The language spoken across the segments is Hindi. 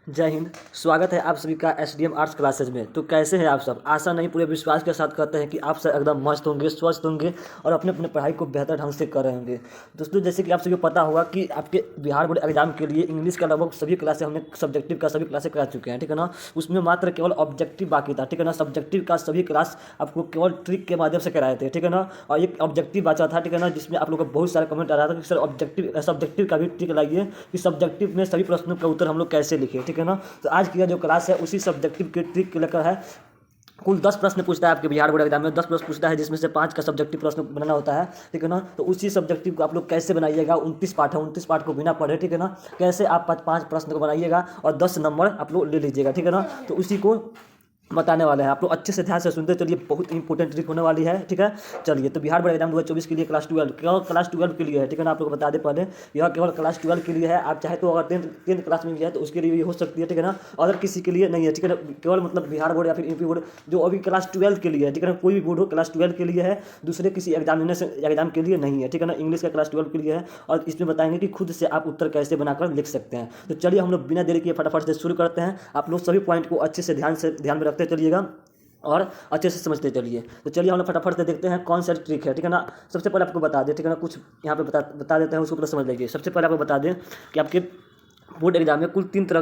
जय हिंद। स्वागत है आप सभी का एसडीएम आर्ट्स क्लासेज में। तो कैसे हैं आप सब? आशा नहीं पूरे विश्वास के साथ कहते हैं कि आप सब एकदम मस्त होंगे, स्वस्थ होंगे और अपने अपने पढ़ाई को बेहतर ढंग से कर रहे होंगे। दोस्तों, जैसे कि आप सभी को पता होगा कि आपके बिहार बोर्ड एग्जाम के लिए इंग्लिश का लगभग सभी क्लासें हमने सब्जेक्टिव का सभी क्लासें करा चुके हैं, ठीक है ना। उसमें मात्र केवल ऑब्जेक्टिव बाकी था, ठीक है ना। सब्जेक्टिव का सभी क्लास आपको केवल ट्रिक के माध्यम से कराए थे, ठीक है ना। और एक ऑब्जेक्टिव बचा था, ठीक है ना, जिसमें आप लोगों को बहुत सारा कमेंट आ रहा था कि सर सब्जेक्टिव का भी ट्रिक लाइए कि सब्जेक्टिव में सभी प्रश्नों का उत्तर हम लोग कैसे लिखें, ठीक है ना। तो आज की जो क्लास है उसी सब्जेक्टिव के ट्रिक के लेकर है। कुल 10 प्रश्न पूछता है आपके बिहार बोर्ड एग्जाम में, 10 प्रश्न पूछता है जिसमें से 5 का सब्जेक्टिव प्रश्न बनाना होता है, ठीक है ना। तो उसी सब्जेक्टिव को आप लोग कैसे बनाइएगा, 29 पार्ट है, 29 पार्ट को बिना पढ़े, ठीक है ना, कैसे आप 5 प्रश्न को बनाइएगा और 10 नंबर आप लोग ले लीजिएगा, ठीक है ना। तो उसी को बताने वाले हैं। आप लोग अच्छे से ध्यान से सुनते चलिए, बहुत इंपॉर्टेंट ट्रिक होने वाली है, ठीक है। चलिए, तो बिहार बोर्ड एग्जाम 2024 के लिए क्लास 12 केवल क्लास 12 के लिए है, ठीक है ना। आप लोग को बता दें पहले, यह केवल क्लास 12 के लिए है। आप चाहे तो अगर टेंथ क्लास में भी है तो उसके लिए भी हो सकती है, ठीक है ना। अगर किसी के लिए नहीं है, ठीक है ना, केवल मतलब बिहार बोर्ड या फिर यूपी बोर्ड जो अभी क्लास 12 के लिए है, ठीक है ना। कोई भी बोर्ड हो क्लास 12 के लिए है, दूसरे किसी एग्जाम के लिए नहीं है, ठीक है ना। इंग्लिश का क्लास 12 के लिए है और इसमें बताएंगे कि खुद से आप उत्तर कैसे बनाकर लिख सकते हैं। तो चलिए हम लोग बिना देरी किए फटाफट से शुरू करते हैं। आप लोग सभी पॉइंट को अच्छे से ध्यान में रखते चलिएगा और अच्छे से समझते चलिए। तो चलिए हम लोग फटाफट से देखते हैं कौन सा ट्रिक है, ठीक है ना। सबसे पहले आपको बता दें, ठीक है ना, कुछ यहाँ पे बता देते हैं, उसको पूरा समझ लीजिए। सबसे पहले आपको बता दें कि आपके बोर्ड एग्जाम में कुल 3 तरह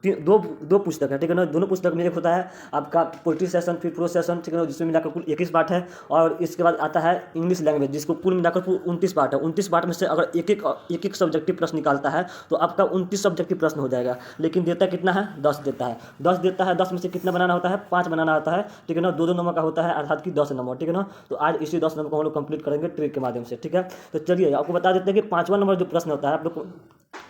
के दो पुस्तक है, ठीक है ना। दोनों पुस्तक में एक होता है आपका पोइट्री सेशन, फिर प्रोज सेशन, ठीक है ना, जिसमें मिलाकर कुल 21 पार्ट है। और इसके बाद आता है इंग्लिश लैंग्वेज, जिसको कुल मिलाकर कुल 29 पार्ट है। 29 पार्ट में से अगर एक सब्जेक्टिव प्रश्न निकालता है तो आपका 29 सब्जेक्टिव प्रश्न हो जाएगा। लेकिन देता कितना है? 10 देता है। 10 देता है, 10 में से कितना बनाना होता है? 5 बनाना होता है, ठीक है ना। 2-2 नंबर का होता है, अर्थात कि 10 नंबर, ठीक है ना। तो आज इसी 10 नंबर को हम लोग कंप्लीट करेंगे ट्रिक के माध्यम से, ठीक है। तो चलिए आपको बता देते हैं कि 5वां नंबर जो प्रश्न होता है, आप लोग को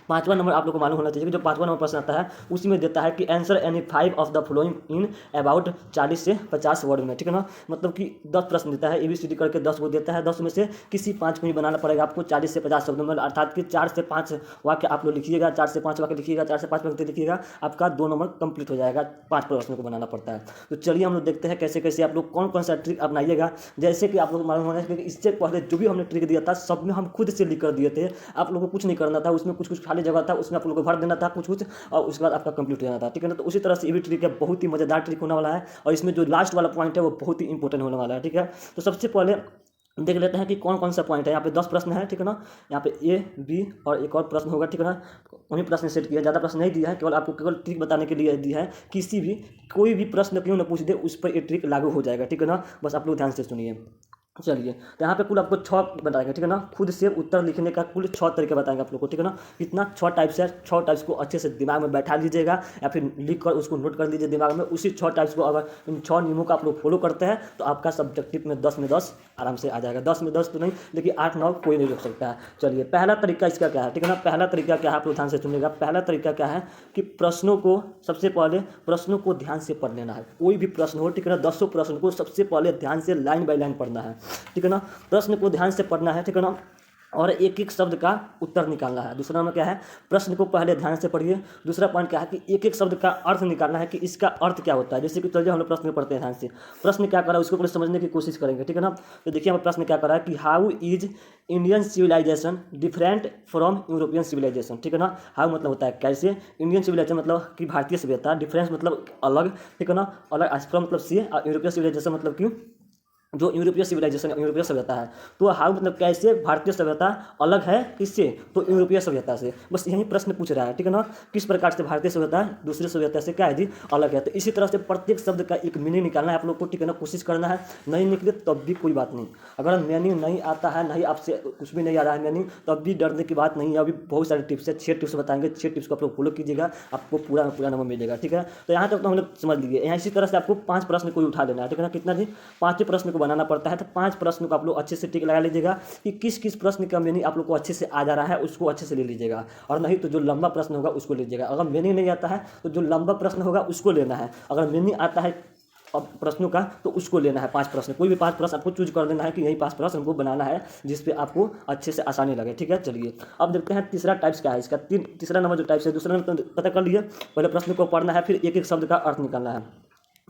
5वां नंबर आप लोग को मालूम होना चाहिए कि जो 5वां नंबर प्रश्न आता है उसी में देता है कि answer any 5 of the following in about 40 से 50 वर्ड में, ठीक है ना। मतलब कि 10 प्रश्न देता है, ABCD करके 10 वो देता है। 10 में से किसी 5 को ही बनाना पड़ेगा आपको 40 से 50 शब्दों में, अर्थात कि 4 से 5 वाक्य आप लोग लिखिएगा, 4 से 5 वाक्य लिखिएगा, 4 से 5 पंक्ति लिखिएगा, आपका 2 नंबर कंप्लीट हो जाएगा। 5 प्रश्नों को बनाना पड़ता है। तो चलिए हम लोग देखते हैं कैसे कैसे आप लोग कौन कौन सा ट्रिक अपनाइएगा। जैसे कि आप लोग मालूम होना चाहिए कि इससे पहले जो भी हमने ट्रिक दिया था सब में हम खुद से लिख कर दिए थे। आप लोगों को कुछ नहीं करना था, उसमें कुछ खाली जगह था, उसमें आप लोगों को भर देना था कुछ और उसके बाद आपका कंप्लीट हो जाना था, ठीक है ना। तो उसी तरह से ये भी ट्रिक है, बहुत ही मजेदार ट्रिक होने वाला है और इसमें जो लास्ट वाला पॉइंट है वो बहुत ही इंपॉर्टेंट होने वाला है, ठीक है। तो सबसे पहले देख लेते हैं कि कौन कौन सा पॉइंट है। यहाँ पे 10 प्रश्न है, ठीक है ना। यहाँ पे A, B और एक और प्रश्न होगा, ठीक है ना। वही प्रश्न सेट किया, ज़्यादा प्रश्न नहीं दिया है, केवल आपको केवल ट्रिक बताने के लिए दिया है। कोई भी प्रश्न क्यों ना पूछ दे उस पर ये ट्रिक लागू हो जाएगा, ठीक है ना। बस आप लोग ध्यान से सुनिए। चलिए, तो यहाँ पे कुल आपको 6 बताएंगे, ठीक है ना। खुद से उत्तर लिखने का कुल 6 तरीके बताएंगे आप लोग को, ठीक है ना। कितना 6 टाइप्स है, 6 टाइप्स को अच्छे से दिमाग में बैठा लीजिएगा या फिर लिख कर उसको नोट कर लीजिए दिमाग में। उसी 6 टाइप्स को अगर इन 6 नियमों का आप लोग फॉलो करते हैं तो आपका सब्जेक्टिव में 10 में 10 आराम से आ जाएगा। 10 में 10 तो नहीं, लेकिन 8-9 कोई नहीं रोक सकता है। चलिए, पहला तरीका इसका क्या है, ठीक है ना। पहला तरीका क्या है आप लोग ध्यान से सुनिएगा। पहला तरीका क्या है कि प्रश्नों को सबसे पहले प्रश्नों को ध्यान से पढ़ लेना है। कोई भी प्रश्न हो, ठीक है ना, 10 प्रश्न को सबसे पहले ध्यान से लाइन बाय लाइन पढ़ना है, ठीक है ना। प्रश्न को ध्यान से पढ़ना है, ठीक है ना, और एक एक शब्द का उत्तर निकालना है। दूसरा नंबर क्या है, प्रश्न को पहले ध्यान से पढ़िए। दूसरा पॉइंट क्या है कि एक एक शब्द का अर्थ निकालना है कि इसका अर्थ क्या होता है। जैसे कि चलिए हम लोग प्रश्न पढ़ते हैं ध्यान से। प्रश्न क्या कर रहा है उसको पहले समझने की कोशिश करेंगे, ठीक है ना। तो देखिए हमें प्रश्न क्या कर रहा है कि how is Indian civilisation different from European civilisation, ठीक है ना। हाउ मतलब होता है कैसे, इंडियन सिविलाइजेशन मतलब कि भारतीय सभ्यता, डिफरेंस मतलब अलग, ठीक है ना, अलग, फ्रॉम मतलब से, और यूरोपियन सिविलाइजेशन मतलब कि जो यूरोपीय सिविलाइजेशन यूरोपीय सभ्यता है। तो हाउ मतलब कैसे भारतीय सभ्यता अलग है किससे, तो यूरोपीय सभ्यता से। बस यही प्रश्न पूछ रहा है, ठीक है ना। किस प्रकार से भारतीय सभ्यता दूसरी सभ्यता से क्या है जी, अलग है। तो इसी तरह से प्रत्येक शब्द का एक मीनिंग निकालना है आप लोग को, ठीक है ना। कोशिश करना है, नहीं निकले तब भी कोई बात नहीं। अगर मीनिंग नहीं आता है, नहीं आपसे कुछ भी नहीं आ रहा है मीनिंग, तब भी डरने की बात नहीं है। अभी बहुत सारे टिप्स है, 6 टिप्स बताएंगे। 6 टिप्स को आप लोग फॉलो कीजिएगा, आपको पूरा नंबर मिलेगा, ठीक है। तो यहाँ तक तो हम लोग समझ लीजिए। यहाँ इसी तरह से आपको 5 प्रश्न कोई उठा लेना है, ठीक है ना। कितना जी, 5 प्रश्न को बनाना पड़ता है। तो 5 प्रश्न को आप लोग अच्छे से टिक लगा लीजिएगा कि किस किस प्रश्न का मीनिंग आप लोग को अच्छे से आ जा रहा है, उसको अच्छे से ले लीजिएगा। और नहीं तो जो लंबा प्रश्न होगा उसको लीजिएगा। अगर मीनिंग नहीं आता है तो जो लंबा प्रश्न होगा उसको लेना है। अगर मीनिंग आता है अब प्रश्नों का तो उसको लेना है। 5 प्रश्न, कोई भी 5 प्रश्न आपको चूज कर देना है कि यही 5 प्रश्न हमको बनाना है जिस पे आपको अच्छे से आसानी लगे, ठीक है। चलिए अब देखते हैं तीसरा टाइप्स क्या है इसका। तीसरा नंबर जो टाइप्स है, दूसरा नंबर तो पता कर लिए। पहले प्रश्न को पढ़ना है, फिर एक एक शब्द का अर्थ निकालना है।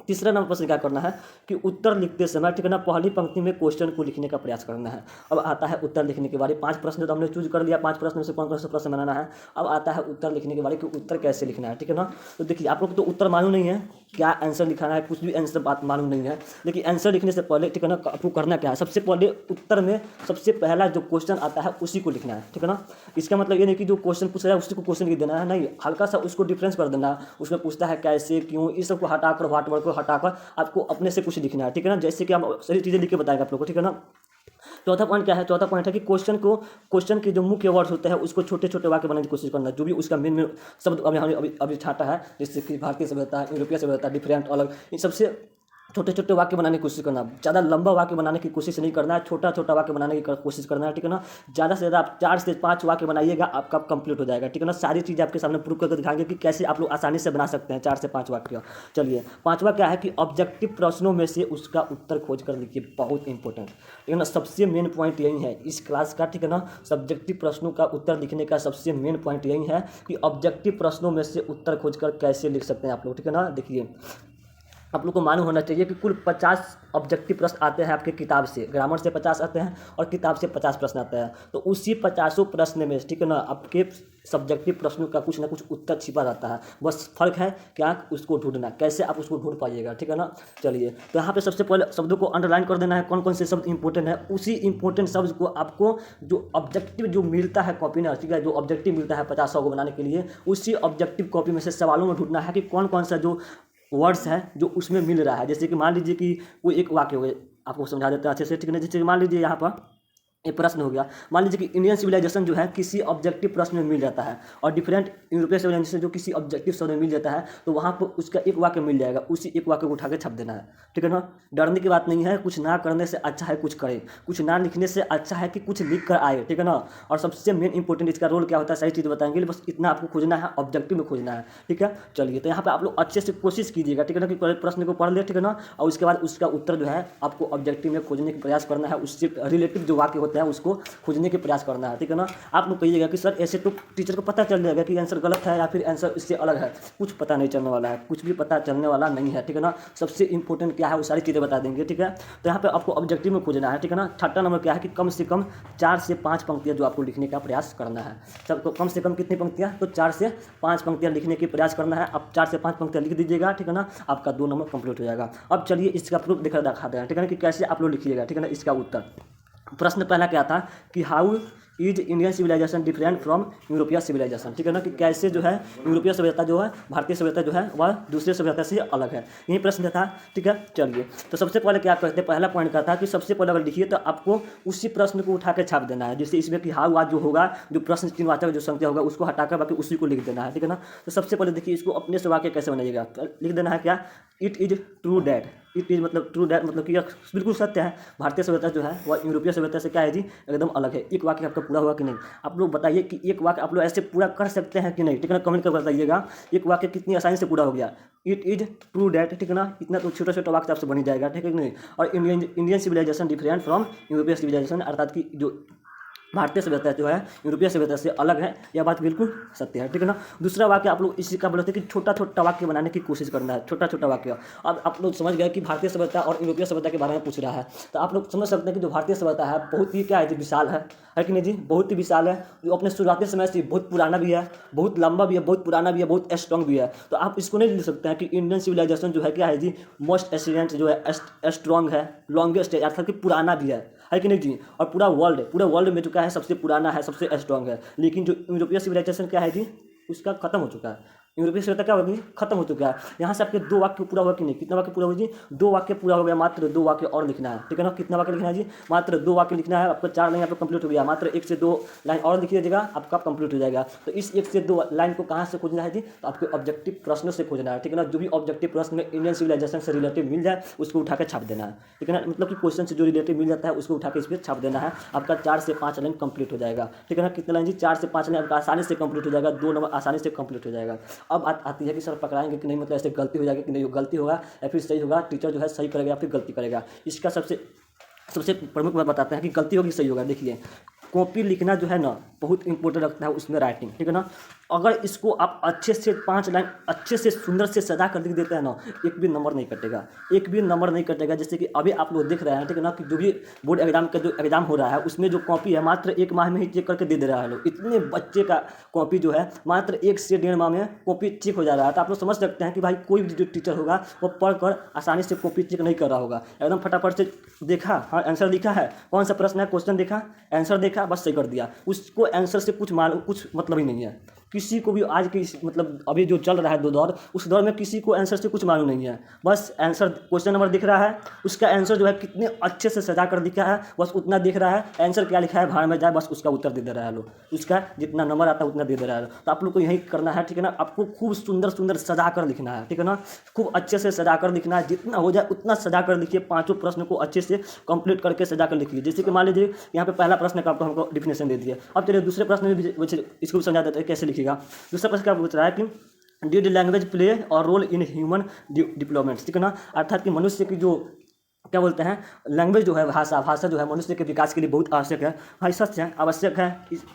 तीसरा नंबर प्रश्न क्या करना है कि उत्तर लिखते समय, ठीक है ना, पहली पंक्ति में क्वेश्चन को लिखने का प्रयास करना है। अब आता है उत्तर लिखने के बारे। 5 प्रश्न तो हमने चूज कर लिया, 5 प्रश्न में से कौन सा प्रश्न बनाना है। अब आता है उत्तर लिखने के बारे कि उत्तर कैसे लिखना है, ठीक है ना। तो देखिए आप लोग तो उत्तर मालूम नहीं है, क्या आंसर लिखाना है, कुछ भी आंसर बात मालूम नहीं है। लेकिन आंसर लिखने से पहले, ठीक है ना, आपको करना क्या है, सबसे पहले उत्तर में सबसे पहला जो क्वेश्चन आता है उसी को लिखना है, ठीक है ना। इसका मतलब ये नहीं कि जो क्वेश्चन पूछ रहा है उसी को क्वेश्चन लिख देना है, नहीं, हल्का सा उसको डिफरेंस कर देना है। उसमें पूछता है कैसे, क्यों, इस सबको हटाकर, व्हाट वर्ड को हटाकर आपको अपने से कुछ लिखना है, ठीक है ना। जैसे कि हम सारी चीज़ें लिख के बताएंगे आप लोग को, ठीक है ना। चौथा पॉइंट क्या है, चौथा पॉइंट है कि क्वेश्चन के जो मुख्य वर्ड्स होते हैं उसको छोटे छोटे वाक्य बनाने की कोशिश करना, जो भी उसका मेन शब्द अभी छाटा है, जैसे कि भारतीय सभ्यता, यूरोपीय सभ्यता, डिफरेंट, अलग, इन सबसे छोटे छोटे वाक्य बनाने की कोशिश करना। ज़्यादा लंबा वाक्य बनाने की कोशिश नहीं करना है, छोटा छोटा वाक्य बनाने की कोशिश करना है, ठीक है ना। ज़्यादा से ज़्यादा आप 4 से 5 वाक्य बनाइएगा, आपका कंप्लीट हो जाएगा, ठीक है ना। सारी चीज़ आपके सामने प्रूव करके दिखाएंगे कि कैसे आप लोग आसानी से बना सकते हैं 4 से 5 वाक्य। चलिए, 5वां क्या है कि ऑब्जेक्टिव प्रश्नों में से उसका उत्तर खोज कर लिखिए, बहुत इंपॉर्टेंट, ठीक है ना। सबसे मेन पॉइंट यही है इस क्लास का, ठीक है ना। सब्जेक्टिव प्रश्नों का उत्तर लिखने का सबसे मेन पॉइंट यही है कि ऑब्जेक्टिव प्रश्नों में से उत्तर खोजकर कैसे लिख सकते हैं आप लोग, ठीक है ना। देखिए, आप लोग को मालूम होना चाहिए कि कुल 50 ऑब्जेक्टिव प्रश्न आते हैं आपके किताब से, ग्रामर से 50 आते हैं और किताब से 50 प्रश्न आते हैं। तो उसी 50 प्रश्न में, ठीक है ना, आपके सब्जेक्टिव प्रश्नों का कुछ ना कुछ उत्तर छिपा रहता है। बस फर्क है क्या, उसको ढूंढना, कैसे आप उसको ढूंढ पाइएगा, ठीक है ना। चलिए, तो यहाँ पे सबसे पहले शब्दों को अंडरलाइन कर देना है, कौन कौन से शब्द इंपॉर्टेंट है। उसी इंपॉर्टेंट शब्द को आपको जो ऑब्जेक्टिव जो मिलता है कॉपी में, ठीक है, जो ऑब्जेक्टिव मिलता है 50 को बनाने के लिए, उसी ऑब्जेक्टिव कॉपी में से सवालों में ढूंढना है कि कौन कौन सा जो वर्ड्स है जो उसमें मिल रहा है। जैसे कि मान लीजिए कि कोई एक वाक्य हो गया, आपको समझा देते हैं अच्छे से, ठीक है। जैसे कि मान लीजिए यहाँ पर एक प्रश्न हो गया, मान लीजिए कि इंडियन सिविलाइजेशन जो है किसी ऑब्जेक्टिव प्रश्न में मिल जाता है और डिफरेंट यूरोपियन सिविलाइजेशन जो किसी ऑब्जेक्टिव शब्द में मिल जाता है, तो वहाँ पर उसका एक वाक्य मिल जाएगा, उसी एक वाक्य को उठा के छाप देना है, ठीक है ना। डरने की बात नहीं है, कुछ ना करने से अच्छा है कुछ करे, कुछ ना लिखने से अच्छा है कि कुछ लिख कर आए, ठीक है ना। और सबसे मेन इंपॉर्टेंट इसका रोल क्या होता है, सारी चीज़ बताएंगे, बस इतना आपको खोजना है, ऑब्जेक्टिव में खोजना है, ठीक है। चलिए, तो यहाँ पर आप लोग अच्छे से कोशिश कीजिएगा, ठीक है ना, कि प्रश्न को पढ़ ले, ठीक है ना, और उसके बाद उसका उत्तर जो है आपको ऑब्जेक्टिव में खोजने का प्रयास करना है, उससे रिलेटिव जो वाक्य होते हैं उसको खोजने के प्रयास करना है, ठीक है ना। आप लोग कहिएगा कि सर ऐसे तो टीचर को पता चल जाएगा कि आंसर गलत है या फिर आंसर इससे अलग है, कुछ पता नहीं चलने वाला है, कुछ भी पता चलने वाला नहीं है, ठीक है ना। सबसे इंपॉर्टेंट क्या है वो सारी चीज़ें बता देंगे, ठीक है। तो यहाँ पे आपको ऑब्जेक्टिव में खोजना है, ठीक है ना। छठा नंबर क्या है कि कम से कम 4 से 5 पंक्तियाँ जो आपको लिखने का प्रयास करना है। सबको कम से कम कितनी पंक्तियाँ, तो 4 से 5 पंक्तियाँ लिखने की प्रयास करना है। आप 4 से 5 पंक्तियाँ लिख दीजिएगा, ठीक है ना, आपका 2 नंबर कंप्लीट हो जाएगा। अब चलिए इसका प्रूफ दिखाते हैं, ठीक है ना, कि कैसे आप लोग लिखिएगा, ठीक है ना। इसका उत्तर, प्रश्न पहला क्या था कि how is Indian civilisation different from European civilisation, ठीक है ना, कि कैसे जो है यूरोपीय सभ्यता जो है, भारतीय सभ्यता जो है वह दूसरे सभ्यता से अलग है, यही प्रश्न था, ठीक है। चलिए, तो सबसे पहले क्या कहते हैं, पहला पॉइंट का था कि सबसे पहले अगर लिखिए तो आपको उसी प्रश्न को उठा के छाप देना है। जैसे इसमें कि हाउ आज जो होगा, जो प्रश्न चिन्हवाचक जो संख्या होगा उसको हटाकर बाकी उसी को लिख देना है, ठीक है ना। तो सबसे पहले देखिए इसको अपने से वाक्य कैसे बनाइएगा, तो लिख देना है क्या, it is true that, it is मतलब ट्रू डैट मतलब कि यह बिल्कुल सत्य है, भारतीय सभ्यता जो है वह यूरोपीय सभ्यता से क्या है जी, एकदम अलग है। एक वाक्य आपका पूरा हुआ कि नहीं, आप लोग बताइए कि एक वाक्य आप लोग ऐसे पूरा कर सकते हैं कि नहीं, ठीक है ना, कमेंट कर बताइएगा एक वाक्य कितनी आसानी से पूरा हो गया। इट इज ट्रू डैट, ठीक है ना, इतना तो छोटा छोटा वाक्य आपसे बन जाएगा, ठीक है कि नहीं। और Indian civilisation different from European civilisation, अर्थात कि जो भारतीय सभ्यता जो है यूरोपीय सभ्यता से अलग है, यह बात बिल्कुल सत्य है, ठीक है ना। दूसरा वाक्य आप लोग इसी का बोलते हैं कि छोटा छोटा वाक्य बनाने की कोशिश करना है, छोटा छोटा वाक्य। अब आप लोग समझ गए कि भारतीय सभ्यता और यूरोपीय सभ्यता के बारे में पूछ रहा है, तो आप लोग समझ सकते हैं कि जो भारतीय सभ्यता है बहुत ही क्या है जी, विशाल है कि नहीं जी, बहुत ही विशाल है, जो अपने शुरुआती समय से बहुत पुराना भी है, बहुत लंबा भी है, बहुत पुराना भी है, बहुत स्ट्रॉन्ग भी है। तो आप इसको नहीं लिख सकते हैं कि इंडियन सिविलाइजेशन जो है क्या है जी, मोस्ट एशियंट जो है, स्ट्रॉन्ग है, लॉन्गेस्ट है, अर्थात कि पुराना भी है कि नहीं जी। और पूरे वर्ल्ड में जो क्या है सबसे पुराना है, सबसे स्ट्रॉन्ग है। लेकिन जो यूरोपीय सिविलाइजेशन क्या है जी, उसका खत्म हो चुका है, यूरोपीय सभ्यता क्या होगी, खत्म हो चुका है। यहाँ से आपके 2 वाक्य पूरा हुआ कि नहीं, कितना वाक्य पूरा हुआ जी, 2 वाक्य पूरा हो गया, मात्र 2 वाक्य और लिखना है, ठीक है ना। कितना वाक्य लिखना है जी, मात्र 2 वाक्य लिखना है, आपका 4 लाइन यहाँ पर कंप्लीट हो गया, मात्र 1 से 2 लाइन और लिख लीजिएगा, आपका कंप्लीट हो जाएगा। तो इस 1 से 2 लाइन को कहाँ से खोजना है जी, तो आपके ऑब्जेक्टिव प्रश्नों से खोजना है, ठीक है ना। जो भी ऑब्जेक्टिव प्रश्न में इंडियन सिविलाइजेशन से रिलेटिव मिल जाए उसको उठा के छाप देना है, ठीक है ना, मतलब कि क्वेश्चन से जो रिलेटिव मिल जाता है उसको उठा के इस पर छाप देना है, आपका 4 से 5 लाइन कंप्लीट हो जाएगा, ठीक है ना। कितना लाइन जी, 4 से 5 लाइन आपका आसानी से कंप्लीट हो जाएगा, 2 नंबर आसानी से कंप्लीट हो जाएगा। अब आती है कि सर पकड़ाएंगे कि नहीं, मतलब ऐसे गलती हो जाएगी कि नहीं, गलती होगा या फिर सही होगा, टीचर जो है सही करेगा या फिर गलती करेगा। इसका सबसे प्रमुख बात बताते हैं कि गलती होगी सही होगा। देखिए, कॉपी लिखना जो है ना बहुत इंपॉर्टेंट रखता है उसमें राइटिंग, ठीक है ना। अगर इसको आप अच्छे से 5 लाइन अच्छे से सुंदर से सजा कर लिख देते हैं ना, एक भी नंबर नहीं कटेगा, एक भी नंबर नहीं कटेगा। जैसे कि अभी आप लोग देख रहे हैं, ठीक है ना, कि जो भी बोर्ड एग्जाम का जो एग्जाम हो रहा है उसमें जो कॉपी है मात्र 1 माह में ही चेक करके दे रहा है लोग। इतने बच्चे का कॉपी जो है मात्र 1 से 1.5 माह में कॉपी चेक हो जा रहा है। तो आप लोग समझ सकते हैं कि भाई कोई भी जो टीचर होगा वो पढ़कर आसानी से कॉपी चेक नहीं कर रहा होगा, एकदम फटाफट से देखा, हाँ आंसर लिखा है, कौन सा प्रश्न है, क्वेश्चन देखा, आंसर देखा, बस सही कर दिया। उसको आंसर से कुछ मतलब ही नहीं है। किसी को भी आज के मतलब अभी जो चल रहा है दौर, उस दौर में किसी को आंसर से कुछ मालूम नहीं है। बस आंसर क्वेश्चन नंबर दिख रहा है, उसका आंसर जो है कितने अच्छे से सजा कर दिखा है, बस उतना दिख रहा है। आंसर क्या लिखा है भाड़ में जाए, बस उसका उत्तर दे रहा है लोग, उसका जितना नंबर आता है उतना दे रहा है। तो आप लोग को यही करना है, ठीक है ना। आपको खूब सुंदर सुंदर सजा कर लिखना है, ठीक है ना, खूब अच्छे से सजा कर लिखना है। जितना हो जाए उतना सजा कर लिखिए, 5 प्रश्न को अच्छे से कंप्लीट करके सजा कर लिखिए। जैसे कि मान लीजिए यहाँ पे पहला प्रश्न का आपको हमको डिफिनेशन दे दिया। अब चलिए दूसरे प्रश्न में भी इसको भी समझा देते हैं कैसे लिखिएगा। दूसरा प्रश्न क्या पूछ रहा है कि डिड लैंग्वेज प्ले और रोल इन ह्यूमन डिप्लोमेंट, ठीक है ना, अर्थात कि मनुष्य की जो क्या बोलते हैं लैंग्वेज जो है, भाषा जो है मनुष्य के विकास के लिए बहुत आवश्यक है। भाई सच है, आवश्यक है,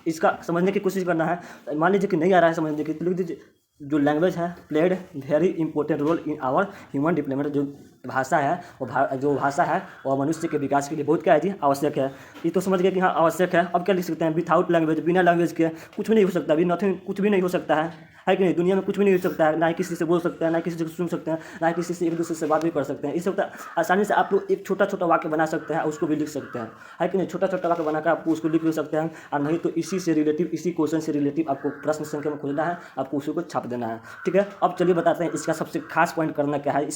इसका समझने की कोशिश करना है। मान लीजिए कि नहीं आ रहा है समझने की, तो लिख दीजिए जो लैंग्वेज है played very important role in our human development. जो भाषा है जो भाषा है वह मनुष्य के विकास के लिए बहुत क्या है जी, आवश्यक है। ये तो समझ गए कि हाँ आवश्यक है। अब क्या लिख सकते हैं, विदाउट लैंग्वेज, बिना लैंग्वेज के कुछ भी नहीं हो सकता, अभी नथिंग, कुछ भी नहीं हो सकता है कि नहीं। दुनिया में कुछ भी नहीं हो सकता है, ना ही किसी से बोल सकते हैं, ना किसी से सुन सकते हैं, ना किसी से एक दूसरे से बात भी कर सकते हैं। इस वक्त आसानी से आप लोग एक छोटा छोटा वाक्य बना सकते हैं, उसको भी लिख सकते हैं, है कि नहीं। छोटा छोटा वाक्य बनाकर आपको उसको लिख भी सकते हैं, और नहीं तो इसी से रिलेटिव, इसी क्वेश्चन से रिलेटिव आपको प्रश्न संख्या में खोजना है, आपको उसी को छाप देना है, ठीक है। अब चलिए बताते हैं इसका सबसे खास पॉइंट करना क्या है।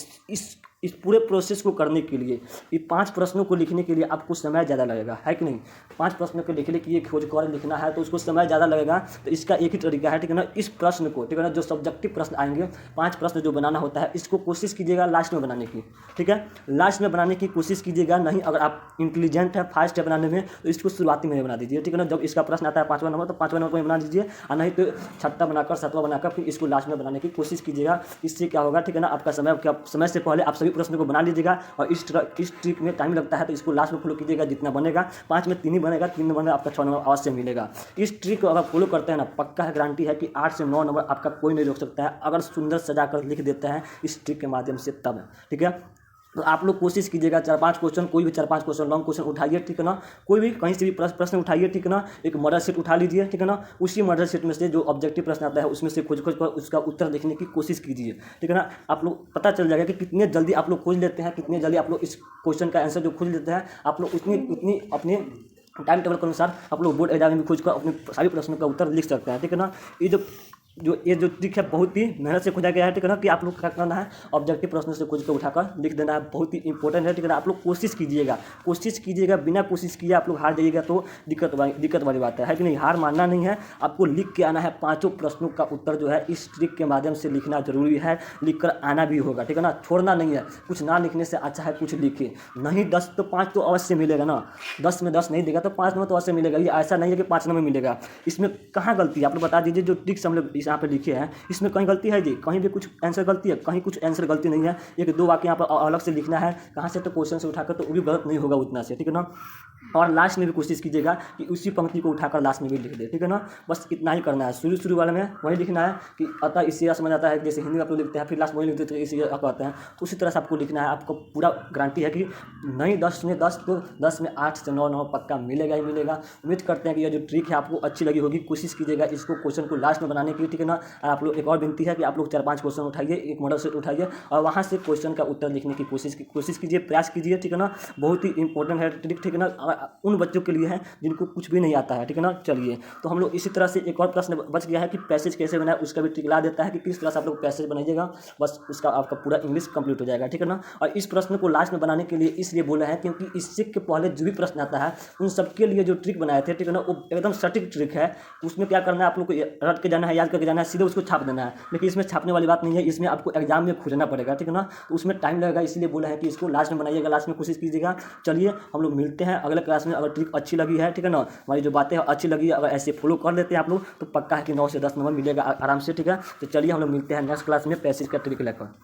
इस पूरे प्रोसेस को करने के लिए, ये 5 प्रश्नों को लिखने के लिए आपको समय ज़्यादा लगेगा, है कि नहीं। 5 प्रश्नों को लिखने के लिए खोज कर लिखना है तो उसको समय ज़्यादा लगेगा। तो इसका एक ही तरीका है, ठीक है ना, इस प्रश्न को, ठीक है ना, जो सब्जेक्टिव प्रश्न आएंगे 5 प्रश्न जो बनाना होता है, इसको कोशिश कीजिएगा लास्ट में बनाने की, ठीक है, लास्ट में बनाने की कोशिश कीजिएगा। नहीं अगर आप इंटेलिजेंट है, फास्ट है बनाने में, तो इसको शुरुआती में बना दीजिए, ठीक है ना। जब इसका प्रश्न आता है 5वां नंबर, तो 5वां नंबर में बना दीजिए, और नहीं तो 6वां बनाकर 7वां बनाकर फिर इसको लास्ट में बनाने की कोशिश कीजिएगा। इससे क्या होगा, ठीक है ना, आपका समय से पहले आप सभी प्रश्नों को बना लीजिएगा। और इस ट्रिक में टाइम लगता है, तो इसको लास्ट में फॉलो कीजिएगा। जितना बनेगा 5 में 3 ही बनेगा, 3 में बनेगा, आपका 6 नंबर अवश्य मिलेगा। इस ट्रिक को अगर फॉलो करते हैं ना, पक्का है, गारंटी है कि 8 से 9 नंबर आपका कोई नहीं रोक सकता है, अगर सुंदर सजा कर लिख देते हैं इस ट्रिक के माध्यम से तब, ठीक है। तो आप लोग कोशिश कीजिएगा 4-5 क्वेश्चन, कोई भी 4-5 क्वेश्चन लॉन्ग क्वेश्चन उठाइए, ठीक है ना, कोई भी कहीं से भी प्रश्न उठाइए, ठीक है ना। एक मॉडल सेट उठा लीजिए, ठीक है ना, उसी मॉडल सेट में से जो ऑब्जेक्टिव प्रश्न आता है उसमें से खोज कर उसका उत्तर देखने की कोशिश कीजिए, ठीक है ना। आप लोग पता चल जाएगा कि कितने जल्दी आप लोग खोज लेते हैं, कितने जल्दी आप लोग इस क्वेश्चन का आंसर जो खोज लेते हैं, आप लोग उतनी अपने टाइम टेबल के अनुसार आप लोग बोर्ड एग्जाम में भी खोज कर अपने सारे प्रश्नों का उत्तर लिख सकते हैं, ठीक है ना। ये जो ट्रिक है बहुत ही मेहनत से खोजा गया है, ठीक है ना, कि आप लोग क्या करना है, ऑब्जेक्टिव प्रश्न से खोज कर उठाकर लिख देना है, बहुत ही इंपॉर्टेंट है, ठीक है ना। आप लोग कोशिश कीजिएगा, बिना कोशिश किए आप लोग हार जाइएगा तो दिक्कत वाली बात है कि नहीं। हार मानना नहीं है, आपको लिख के आना है। 5 प्रश्नों का उत्तर जो है इस ट्रिक के माध्यम से लिखना जरूरी है, लिख कर आना भी होगा, ठीक है ना, छोड़ना नहीं है। कुछ ना लिखने से अच्छा है कुछ लिखे, नहीं 10 तो 5 तो अवश्य मिलेगा ना, 10 में 10 नहीं देगा तो 5 नंबर तो अवश्य मिलेगा। ये ऐसा नहीं है कि 5 नंबर मिलेगा। इसमें कहाँ गलती है आप लोग बता दीजिए, जो ट्रिक्स हम लोग यहाँ पे लिखे हैं इसमें कहीं गलती है जी, कहीं भी कुछ आंसर गलती है, कहीं कुछ आंसर गलती नहीं है। 1-2 वाक्य यहाँ पर अलग से लिखना है कहाँ से, तो क्वेश्चन से उठाकर, तो वो भी गलत नहीं होगा उतना से, ठीक है ना। और लास्ट में भी कोशिश कीजिएगा कि उसी पंक्ति को उठाकर लास्ट में भी लिख दे, ठीक है ना। बस इतना ही करना है, शुरू वाले में वही लिखना है कि अतः इससे समझ आता है, जैसे हिंदी में आप लोग लिखते हैं फिर लास्ट में वही लिखते हैं, तो इसी कहते हैं, तो उसी तरह से आपको लिखना है। आपको पूरा गारंटी है कि नहीं 10 में 10 तो 10 में 8 से 9 नंबर पक्का मिलेगा ही मिलेगा। उम्मीद करते हैं कि यह जो ट्रिक है आपको अच्छी लगी होगी। कोशिश कीजिएगा इसको क्वेश्चन को लास्ट में बनाने की, ठीक है ना। आप लोग एक और विनती है कि आप लोग 4-5 क्वेश्चन उठाइए, एक मॉडल सेट उठाइए और वहाँ से क्वेश्चन का उत्तर लिखने की कोशिश कीजिए, प्रयास कीजिए, ठीक है ना। बहुत ही इंपॉर्टेंट है ट्रिक, ठीक है ना, उन बच्चों के लिए है जिनको कुछ भी नहीं आता है, ठीक है ना। चलिए तो हम लोग इसी तरह से एक और प्रश्न बच गया है कि पैसेज कैसे बनाए, उसका भी ट्रिक ला देता है कि किस तरह से आप लोग पैसेज बनाइएगा, बस उसका आपका पूरा इंग्लिश कंप्लीट हो जाएगा, ठीक है ना। और इस प्रश्न को लास्ट में बनाने के लिए इसलिए बोला है क्योंकि इससे के पहले जो भी प्रश्न आता है उन सबके लिए जो ट्रिक बनाए थे, ठीक है ना, वो एकदम सटीक ट्रिक है। उसमें क्या करना है, आप लोग को रट के जाना है, याद करके जाना है, सीधे उसको छाप देना है। लेकिन इसमें छापने वाली बात नहीं है, इसमें आपको एग्जाम में खोजना पड़ेगा, ठीक है ना। तो उसमें टाइम लगेगा, इसलिए बोला है कि इसको लास्ट में बनाइएगा, लास्ट में कोशिश कीजिएगा। चलिए हम लोग मिलते हैं अगले क्लास में। अगर ट्रिक अच्छी लगी है, ठीक है ना, हमारी जो बातें अच्छी लगी, अगर ऐसे फॉलो कर लेते हैं आप लोग तो पक्का है कि 9 से 10 नंबर मिलेगा आराम से, ठीक है। तो चलिए हम लोग मिलते हैं नेक्स्ट क्लास में पैसेज का ट्रिक लेकर।